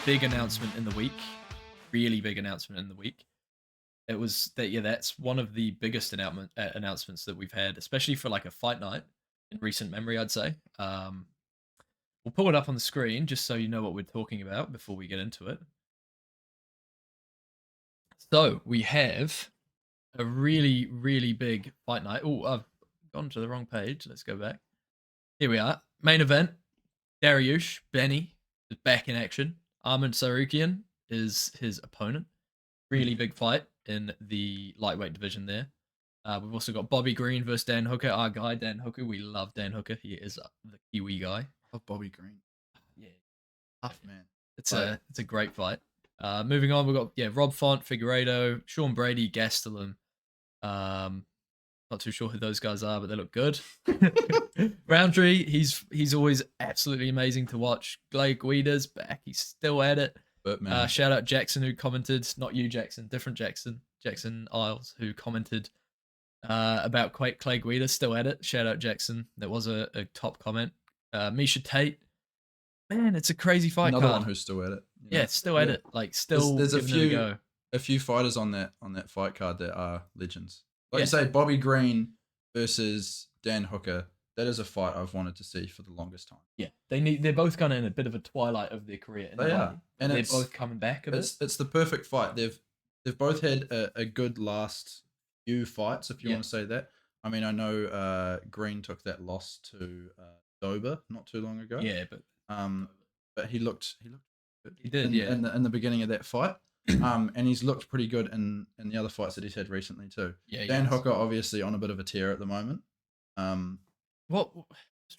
big announcement in the week. Really big announcement in the week. It was that that's one of the biggest announcements that we've had, especially for like a fight night in recent memory, I'd say. We'll pull it up on the screen just so you know what we're talking about before we get into it. So we have a really, really big fight night. Oh, I've gone to the wrong page. Let's go back. Here we are. Main event. Dariush, Benny, is back in action. Armin Tsarukyan is his opponent. Really big fight in the lightweight division there. We've also got Bobby Green versus Dan Hooker. Our guy, Dan Hooker. We love Dan Hooker. He is the Kiwi guy. Love Bobby Green. Yeah. Tough man. It's a great fight. Moving on, we've got Rob Font, Figueiredo, Sean Brady, Gastelum. Not too sure who those guys are, but they look good. Roundtree, he's always absolutely amazing to watch. Clay Guida's back. He's still at it. Shout out Jackson who commented, not you Jackson, different Jackson Isles who commented about Clay Guida, still at it. Shout out Jackson. That was a top comment. Misha Tate, man, it's a crazy fight Another card. one who's still at it. Yeah, still at it. Like still there's a few fighters on that fight card that are legends. Like you say, Bobby Green versus Dan Hooker. That is a fight I've wanted to see for the longest time. Yeah, they're both kind of in a bit of a twilight of their career. They are, and they're both coming back a bit. It's the perfect fight. They've both had a good last few fights, if you want to say that. I mean, I know Green took that loss to Dober not too long ago. Yeah, but he looked good. He did, in the beginning of that fight. And he's looked pretty good in the other fights that he's had recently too. Yeah, Dan Hooker obviously on a bit of a tear at the moment. I was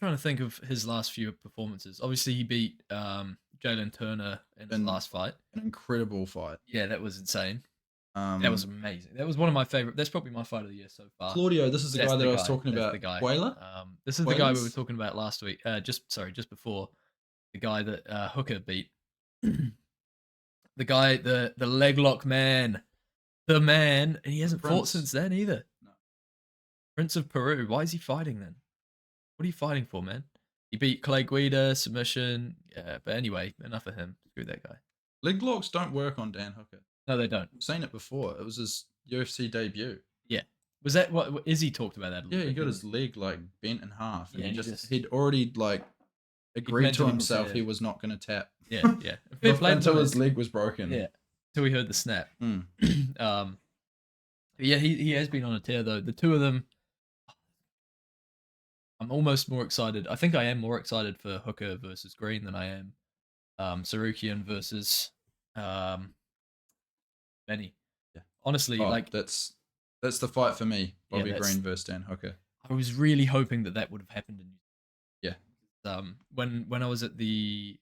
trying to think of his last few performances. Obviously, he beat Jalen Turner in his last fight. An incredible fight. Yeah, that was insane. That was amazing. That was one of my favorite. That's probably my fight of the year so far. Claudio, this is the guy that I was talking about. The guy. Whaler? This is the guy we were talking about last week. Just before. The guy that Hooker beat. The guy, the leg lock man. The man. And he hasn't fought since then either. No. Prince of Peru. Why is he fighting then? What are you fighting for, man? He beat Clay Guida, submission. Yeah, but anyway, enough of him. Screw that guy. Leg locks don't work on Dan Hooker. No, they don't. I've seen it before. It was his UFC debut. Yeah. Was that what Izzy talked about that? Yeah, he got his leg like bent in half, and yeah, he'd already like agreed to himself he was not going to tap. Yeah. Until his leg was broken. Yeah. Until we heard the snap. Yeah, he has been on a tear though. The two of them, I'm almost more excited. I think I am more excited for Hooker versus Green than I am Tsarukyan versus Benny. Yeah. Honestly, that's the fight for me. Bobby Green versus Dan Hooker. I was really hoping that would have happened in. Yeah. When I was at the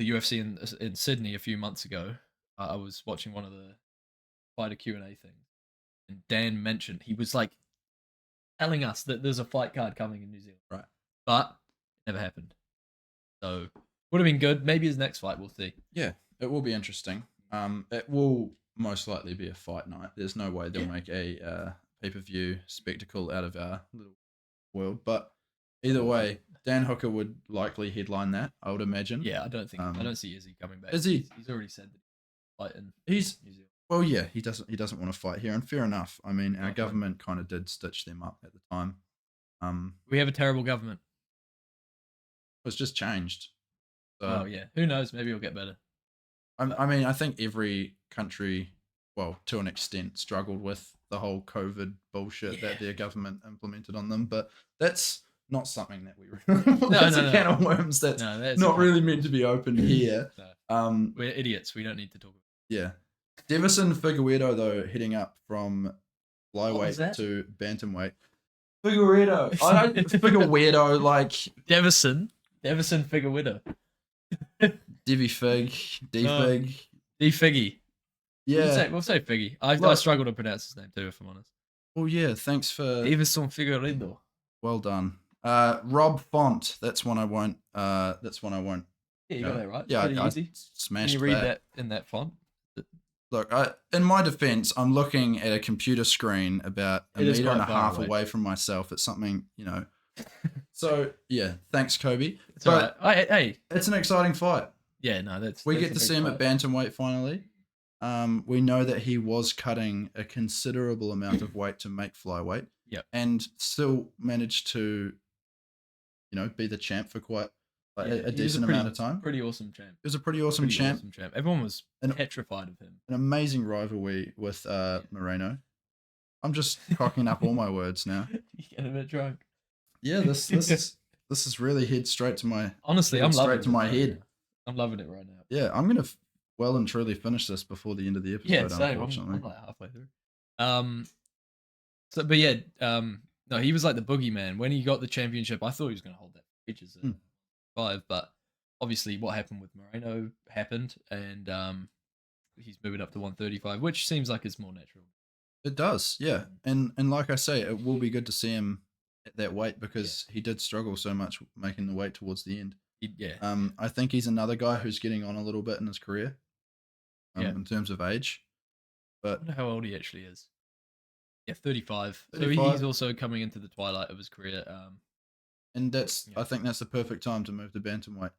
UFC in Sydney a few months ago, I was watching one of the fighter Q&A things, and Dan mentioned he was like telling us that there's a fight card coming in New Zealand, right? But it never happened. So would have been good. Maybe his next fight, we'll see. Yeah, it will be interesting. It will most likely be a fight night. There's no way they'll make a pay-per-view spectacle out of our little world. But either way, Dan Hooker would likely headline that, I would imagine. Yeah, I don't see Izzy coming back. Izzy, he's already said that he's fighting. New Zealand. Well, yeah, he doesn't want to fight here, and fair enough. I mean, our government kind of did stitch them up at the time. We have a terrible government. It's just changed. So, yeah, who knows? Maybe it'll get better. I mean, I think every country, well, to an extent, struggled with the whole COVID bullshit that their government implemented on them. But that's not something that we really that's a can of worms that's not really meant to be opened here. No. We're idiots. We don't need to talk about it. Yeah. Davison Figueiredo, though, heading up from flyweight to bantamweight. Figueiredo. I don't Figueiredo like Davison Figueiredo. Divvy Fig, D Fig. D Figgy. Yeah. We'll say Figgy. I struggle to pronounce his name too, if I'm honest. Well, yeah, thanks for Davison Figueiredo. Well done. Rob Font, that's one I won't Yeah, you got that right. Yeah, I easy. Smashed. Can you read that in that font? Look, in my defense, I'm looking at a computer screen about a meter and a half away from myself. It's something, So yeah, thanks, Kobe. It's But all right. Hey, it's an exciting fight. yeah, no, that's We that's get a to big see him at fight. bantamweight finally. We know that he was cutting a considerable amount of weight to make flyweight, Yep. and still managed to, be the champ for quite like, Yeah, a he was decent amount of time. Pretty awesome champ. It was a pretty awesome Pretty champ, awesome champ. Everyone was an, petrified of him. an amazing rivalry with Yeah. Moreno. I'm just cocking up all my words now. You get a bit drunk. Yeah, this is really head straight to my Honestly, I'm headed loving straight to it my right head. now. I'm loving it right now. Yeah, I'm gonna well and truly finish this before the end of the episode. Yeah, same. Unfortunately, I'm like halfway through. So, but yeah, no, he was like the boogeyman when he got the championship. I thought he was going to hold that for ages at 5, but obviously, what happened with Moreno happened, and he's moving up to 135, which seems like it's more natural. it does. Yeah, and like I say, it will be good to see him at that weight because he did struggle so much making the weight towards the end. I think he's another guy who's getting on a little bit in his career, in terms of age. I But wonder how old he actually is. Yeah, 35. So 35. he's also coming into the twilight of his career. and Yeah. I think that's the perfect time to move to bantamweight.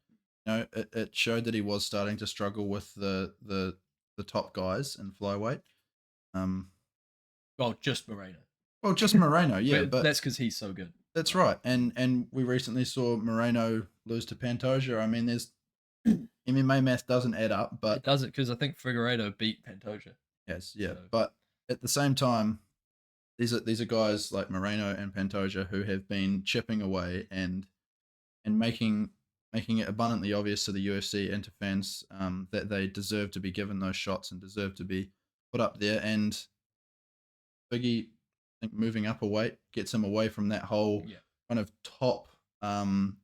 It showed that he was starting to struggle with the top guys in flyweight. Well, just Moreno. Well, just Moreno, yeah, but that's because he's so good. that's right. And we recently saw Moreno lose to Pantoja. I mean, there's MMA math doesn't add up, It but doesn't, because I think Figueiredo beat Pantoja. yes, yeah. So- But at the same time, these are guys like Moreno and Pantoja who have been chipping away and making it abundantly obvious to the UFC and to fans that they deserve to be given those shots and deserve to be put up there. And Biggie, I think moving up a weight gets him away from that whole Yeah. kind of top The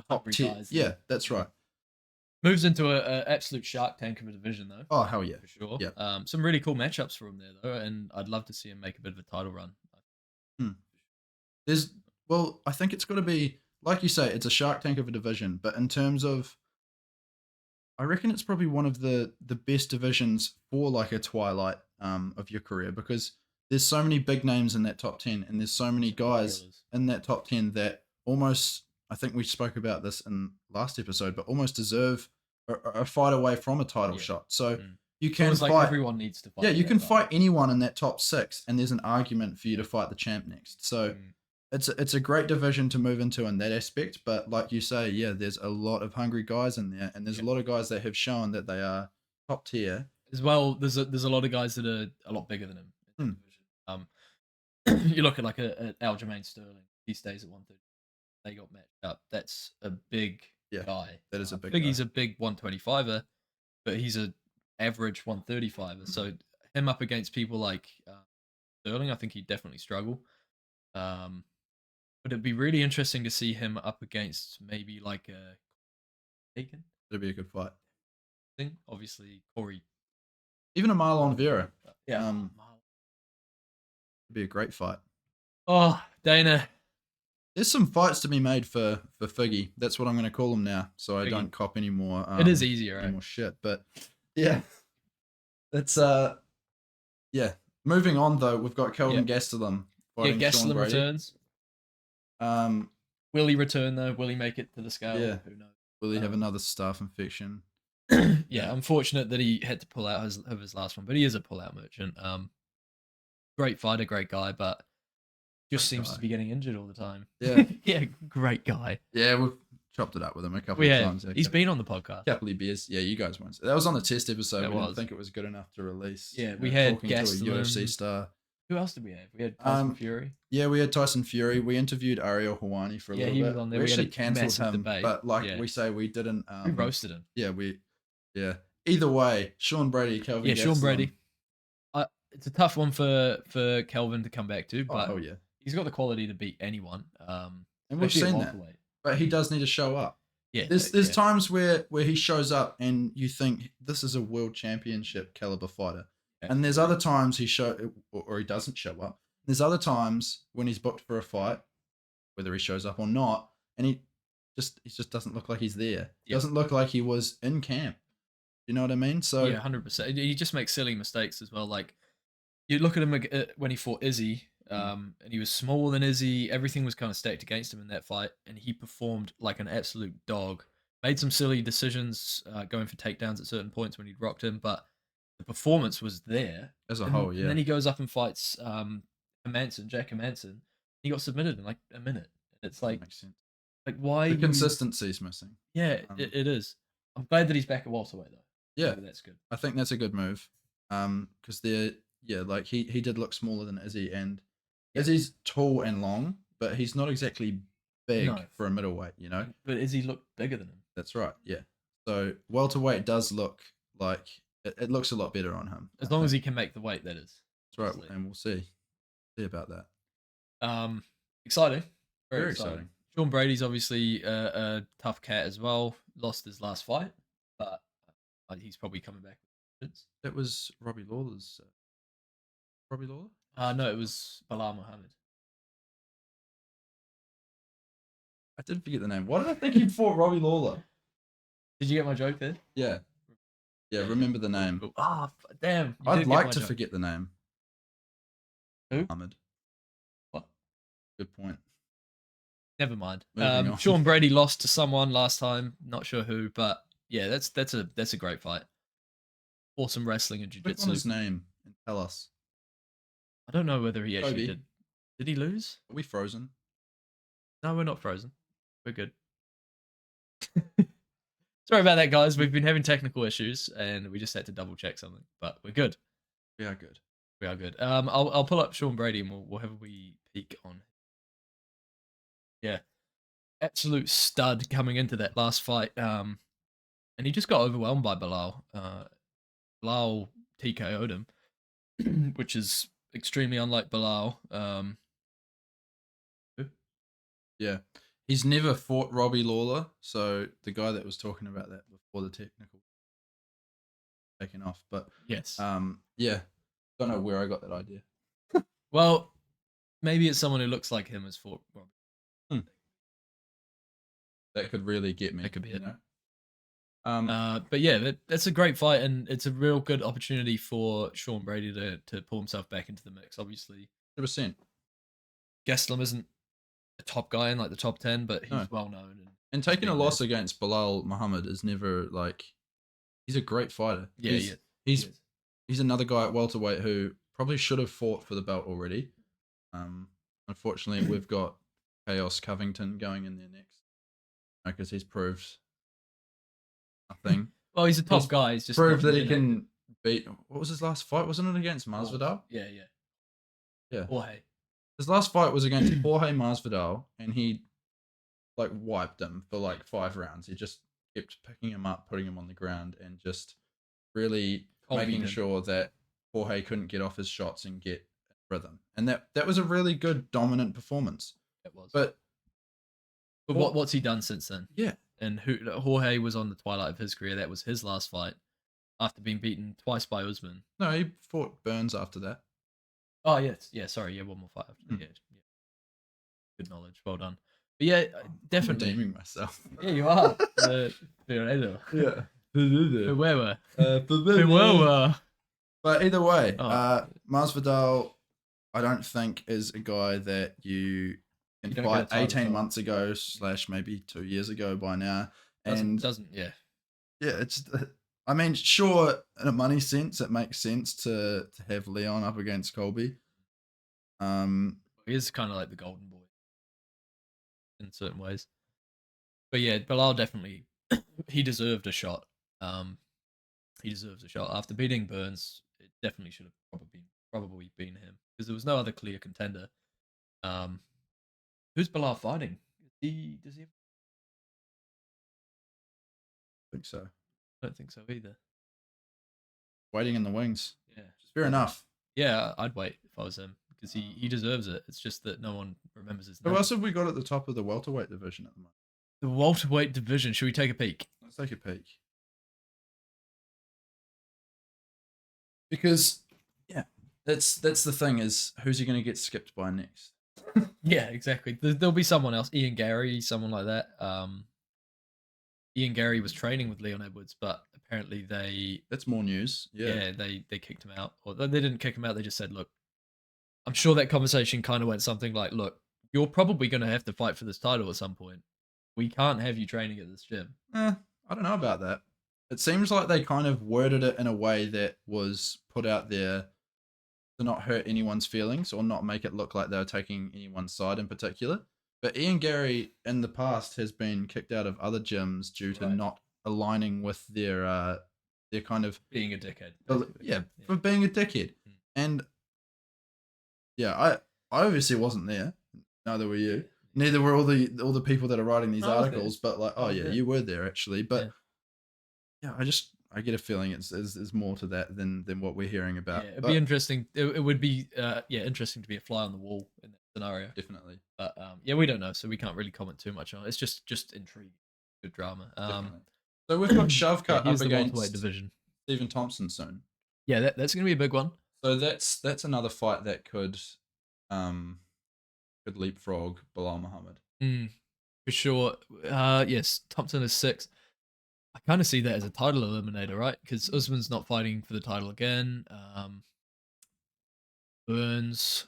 hungry tier. guys. Yeah, that's right. Moves into a absolute shark tank of a division, though. Oh hell yeah, For sure. Yeah. Some really cool matchups for him there, though, and I'd love to see him make a bit of a title run. I think it's got to be like you say, it's a shark tank of a division, but in terms of, I reckon it's probably one of the best divisions for like a twilight of your career because there's so many big names in that top 10 and there's so many Some guys killers. in that top 10 that almost, I think we spoke about this in last episode, but almost deserve a fight away from a title Yeah. shot. So you So can it's like fight. everyone needs to fight. Yeah, for you that can title. fight anyone in that top 6 and there's an argument for you to fight the champ next. So it's a great division to move into in that aspect, but like you say, yeah, there's a lot of hungry guys in there, and there's a lot of guys that have shown that they are top tier. As well, there's a lot of guys that are a lot bigger than him in that division. You look at like a Aljamain Sterling, he stays at 130. They got matched up. That's a big guy. That is a big Biggie's guy. a big 125er, but he's a average 135er. So him up against people like Sterling, I think he'd definitely struggle. But it'd be really interesting to see him up against maybe like a Taken It'd be a good fight. thing. Obviously, Corey. Even a Marlon Vera. Yeah. It'd be a great fight. Oh, Dana. There's some fights to be made for Figgy. That's what I'm going to call him now, so I Figgy. don't cop any more. It is easier, any right? more shit, but yeah, that's yeah. Moving on though, we've got Kelvin Gastelum fighting Sean Gastelum Brady. returns. Will he return though? Will he make it to the scale? Yeah. Who knows? Will he have another staph infection? Yeah, unfortunate that he had to pull out of his last one, but he is a pull-out merchant. Great fighter, great guy, but just Great seems guy. to be getting injured all the time. Yeah. Yeah, great guy. Yeah, we've chopped it up with him a couple of times. He's been on the podcast. couple of beers. Yeah, you guys won't. That was on the test episode. That We didn't was. think it was good enough to release. Yeah, we had talking to a UFC Gastelum. star. Who else did we have? We had Tyson Fury. Yeah, we had Tyson Fury. We interviewed Ariel Hawani for a Yeah, little he bit. was on there. We We had a actually cancelled massive him, debate. but like Yeah. we say, we didn't. We roasted him. Yeah. Either way, Sean Brady, Kelvin. Yeah, Sean Gastelum. Brady. It's a tough one for Kelvin to come back to, but Oh yeah, he's got the quality to beat anyone. and we've especially at seen that. welterweight. But he does need to show up. Yeah, There's times where he shows up and you think this is a world championship caliber fighter, and there's other times he or he doesn't show up. There's other times when he's booked for a fight, whether he shows up or not, and he just doesn't look like he's there. He doesn't look like he was in camp. You know what I mean? So yeah, 100%. He just makes silly mistakes as well. Like you look at him when he fought Izzy. And he was smaller than Izzy. Everything was kind of stacked against him in that fight, and he performed like an absolute dog. Made some silly decisions, going for takedowns at certain points when he'd rocked him, but the performance was there. As a And, whole, and yeah. then he goes up and fights Jack Hermanson. He got submitted in like a minute. It's That makes sense. like why The you? consistency's missing. Yeah, Um, it is. I'm glad that he's back at welterweight though. Yeah, That's good. I think that's a good move. Because like he did look smaller than Izzy, and Yeah. Izzy's tall and long, but he's not exactly big No. for a middleweight. You know. But Izzy looked bigger than him. That's right. Yeah. So welterweight does look like it looks a lot better on him. As long as he can make the weight, that is. That's right, Obviously. and we'll see about that. Exciting. Very exciting. Sean Brady's obviously a tough cat as well. Lost his last fight, but he's probably coming back. That was Robbie Lawler's. Robbie Lawler? No, it was Bilal Muhammad. I did forget the name. Why did I think he fought Robbie Lawler? Did you get my joke there? Yeah. Yeah, remember the name. Ah, damn. you I'd did get like my to joke. forget the name. Who? Muhammad. What? Good point. Never mind. Moving on. Sean Brady lost to someone last time. Not sure who, but yeah, that's a great fight. Awesome wrestling and Click on jiu-jitsu. his name and tell us. I don't know whether he actually Kobe. did. Did he lose? Are we frozen? No, we're not frozen. We're good. Sorry about that, guys. We've been having technical issues, and we just had to double check something, but we're good. We are good. We are good. I'll pull up Sean Brady, and we'll have a wee peek on. Yeah, absolute stud coming into that last fight. And he just got overwhelmed by Bilal. Bilal TKO'd him, which is extremely unlike Bilal. Yeah. He's never fought Robbie Lawler, so the guy that was talking about that before the technical taking off. But Yes. yeah. Don't know where I got that idea. Well, maybe it's someone who looks like him has fought Robbie. That could really get me. That could be it. Know? But yeah, that's a great fight, and it's a real good opportunity for Sean Brady to pull himself back into the mix. Obviously, 100%. Gastelum isn't a top guy in like the top 10, but he's well known. And taking a been loss against Bilal Muhammad is never like. He's a great fighter. Yeah, He's another guy at welterweight who probably should have fought for the belt already. Unfortunately, we've got Chaos Covington going in there next because he's proved nothing. Well, he's a top guy. He's just proved that he can beat. What was his last fight? Wasn't it against Masvidal? Yeah. Jorge. His last fight was against Jorge Masvidal, and he like wiped him for like 5 rounds. He just kept picking him up, putting him on the ground, and just really making sure that Jorge couldn't get off his shots and get rhythm. And that was a really good dominant performance. It was. But what's he done since then? Yeah. And Jorge was on the twilight of his career. That was his last fight after being beaten twice by Usman. No, he fought Burns after that. Oh, yes. Yeah, sorry. Yeah, one more fight after that. Yeah. Good knowledge. Well done. But yeah, definitely. I'm redeeming myself. Yeah, you are. Figueiredo. Yeah. Whoever. But either way, Masvidal, I don't think is a guy that you can fight 18 months ago / maybe 2 years ago by now. Yeah, it's. I mean, sure, in a money sense, it makes sense to have Leon up against Colby. He is kind of like the golden boy in certain ways. But yeah, Bilal definitely he deserved a shot. He deserves a shot after beating Burns. It definitely should have probably been him because there was no other clear contender. Who's Bilal fighting? Does he? I think so. I don't think so either. Waiting in the wings. Yeah, fair enough. Yeah, I'd wait if I was him because he deserves it. It's just that no one remembers his name. Who else have we got at the top of the welterweight division at the moment? The welterweight division. Should we take a peek? Let's take a peek. Because yeah, that's the thing is who's he going to get skipped by next? Yeah, exactly. There'll be someone else. Ian Gary, someone like that. Ian Gary was training with Leon Edwards, but apparently that's more news. Yeah, they kicked him out, or they didn't kick him out. They just said, "Look, I'm sure that conversation kind of went something like, "Look, you're probably going to have to fight for this title at some point. We can't have you training at this gym." I don't know about that. It seems like they kind of worded it in a way that was put out there to not hurt anyone's feelings or not make it look like they were taking anyone's side in particular. But Ian Gary in the past has been kicked out of other gyms due to Right. not aligning with their kind of Being a dickhead. yeah, for being a dickhead. Mm. And yeah, I obviously wasn't there. Neither were you. Neither were all the people that are writing these I was there. articles. But like, I oh was yeah, there. you were there actually. But Yeah. yeah, I get a feeling it's more to that than what we're hearing about. Yeah, it'd But be interesting. It would be interesting to be a fly on the wall in that scenario. definitely. But yeah, we don't know, so we can't really comment too much on it. It's just intriguing, good drama. Definitely. So we've got Shavkat up here's the welterweight against division. Stephen Thompson soon. Yeah, that's going to be a big one. So that's another fight that could leapfrog Bilal Muhammad. For sure. Yes, Thompson is 6. I kind of see that as a title eliminator, right? Because Usman's not fighting for the title again. Burns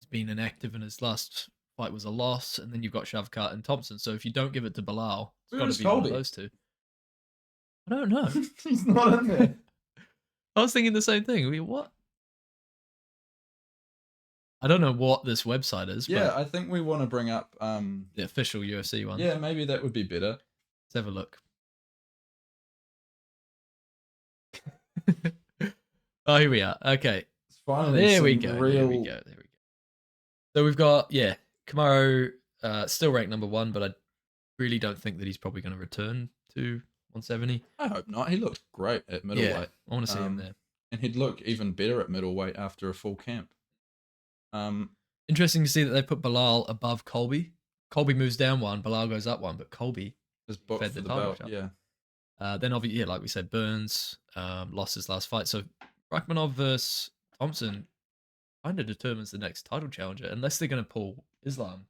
has been inactive, and his last fight was a loss. And then you've got Shavkat and Thompson. So if you don't give it to Bilal, it's got to be one of those two. I don't know. He's not in there. I was thinking the same thing. I mean, what? I don't know what this website is. Yeah, but I think we want to bring up the official UFC one. Yeah, maybe that would be better. Let's have a look. Oh, here we are. Okay. Finally, there we go. Real... There we go. So we've got Kamaru still ranked number 1, but I really don't think that he's probably going to return to 170. I hope not. He looked great at middleweight. Yeah, I want to see him there. And he'd look even better at middleweight after a full camp. Interesting to see that they put Bilal above Colby. Colby moves down 1, Bilal goes up 1, but Colby is booked for the belt. Yeah. Then obviously, like we said, Burns lost his last fight. So Rakhmonov versus Thompson kind of determines the next title challenger, unless they're going to pull Islam.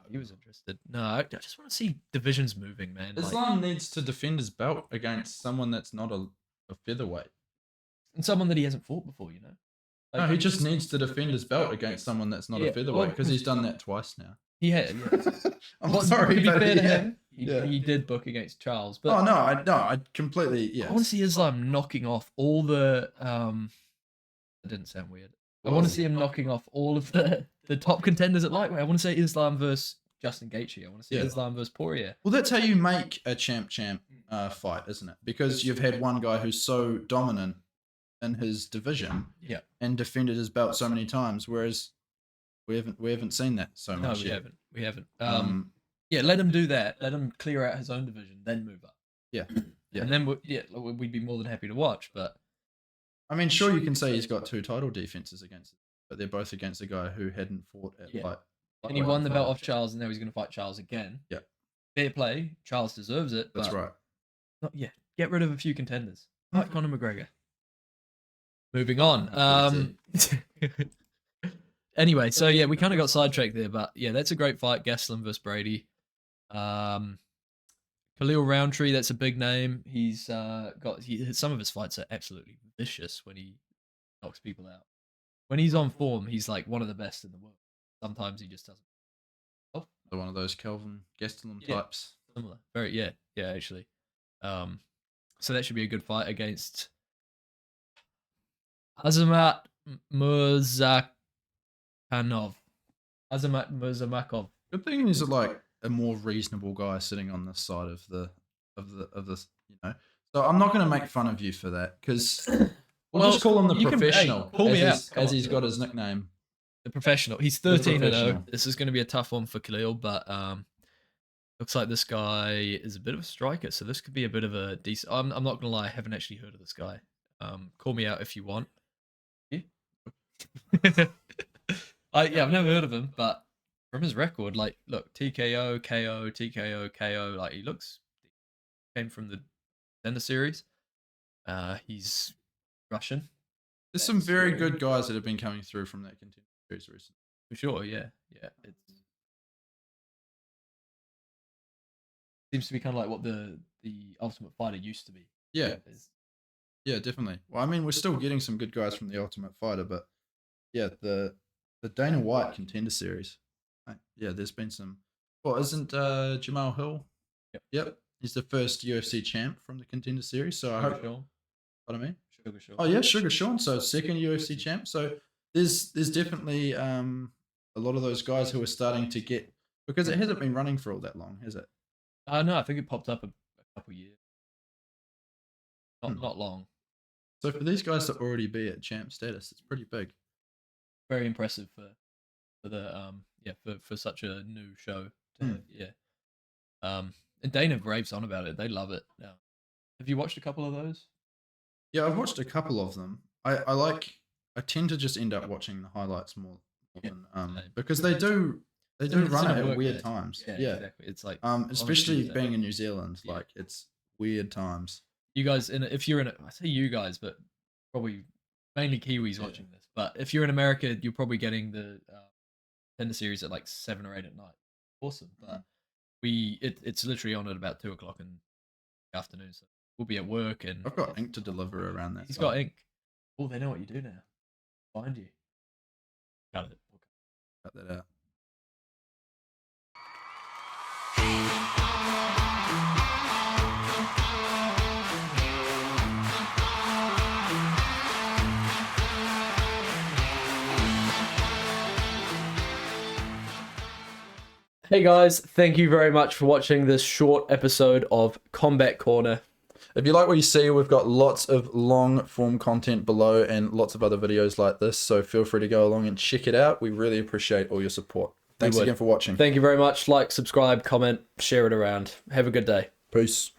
He was interested. No, I just want to see divisions moving, man. Islam needs to defend his belt against someone that's not a featherweight. And someone that he hasn't fought before, you know? No, he just needs to defend his belt against someone that's not a featherweight, because he's done that twice now. He had. Yeah. I'm sorry. To be fair to him, he did book against Charles. But I completely. Yeah. I want to see Islam knocking off all the. That didn't sound weird. I want to see him knocking off all of the top contenders at lightweight. I want to say Islam versus Justin Gaethje. I want to see Islam versus Poirier. Well, that's how you make a champ fight, isn't it? Because you've had one guy who's so dominant in his division, and defended his belt so many times, whereas we haven't seen that so much yet. We haven't. Let him do that. Let him clear out his own division, then move up. Yeah. And then we'd be more than happy to watch. But I mean, sure, you can say he's got 2 title defenses against him, but they're both against a guy who hadn't fought at and he won the belt off Charles, and now he's going to fight Charles again. Yeah. Fair play. Charles deserves it. That's right. Get rid of a few contenders. Like Conor McGregor. Moving on. Anyway, so we kind of got sidetracked there, but that's a great fight. Gastelum versus Brady. Khalil Roundtree, that's a big name. He's some of his fights are absolutely vicious when he knocks people out. When he's on form, he's like one of the best in the world. Sometimes he just doesn't. One of those Kelvin Gastelum types. Similar. Very actually. So that should be a good fight against Azamat Murzakanov. Good thing he's like a more reasonable guy sitting on this side of the you know. So I'm not going to make fun of you for that, because we'll just call him the professional. Call me out, as he's got his nickname. The professional. He's 13-0. This is going to be a tough one for Khalil, but looks like this guy is a bit of a striker, so this could be a bit of a decent. I'm not going to lie, I haven't actually heard of this guy. Call me out if you want. I've never heard of him, but from his record, like, look, TKO, KO, TKO, KO, like, he came from the Contender Series. He's Russian. There's some very good guys that have been coming through from that Contender Series recently. For sure, yeah. It seems to be kind of like what the Ultimate Fighter used to be. Yeah. Yeah, definitely. Well, I mean, we're still getting some good guys from the Ultimate Fighter, but yeah, the Dana White Contender Series. Yeah, there's been some. Well, isn't Jamal Hill? Yep. Yep, he's the first UFC champ from the Contender Series. So I Sugar hope. Sean. What I mean? Sugar Sean. Oh yeah, Sugar Sean. So second UFC champ. So there's definitely a lot of those guys who are starting to get, because it hasn't been running for all that long, has it? No, I think it popped up a couple years. Hmm. Not long. So for these guys to already be at champ status, it's pretty big. Very impressive for the for such a new show. Yeah. And Dana raves on about it. They love it now. Have you watched a couple of those? Yeah, I've watched a couple of them. I tend to just end up watching the highlights more Yeah, than same. because they do It's run in it work at weird day. times. Yeah, Yeah. exactly. It's like Especially Tuesday. being in New Zealand, Yeah. like it's weird times. You guys, if you're in, I say you guys, but probably mainly Kiwis watching this. But if you're in America, you're probably getting the Tender series at like 7 or 8 at night. Awesome, but it's literally on at about 2 o'clock in the afternoon. So we'll be at work, and I've got ink to deliver around that. he's time. got ink. Oh, they know what you do now. Find you. Cut it. Cut that out. Hey guys, thank you very much for watching this short episode of Combat Corner. If you like what you see, we've got lots of long form content below and lots of other videos like this, so feel free to go along and check it out. We really appreciate all your support. Thanks again for watching. Thank you very much. Like, subscribe, comment, share it around. Have a good day. Peace.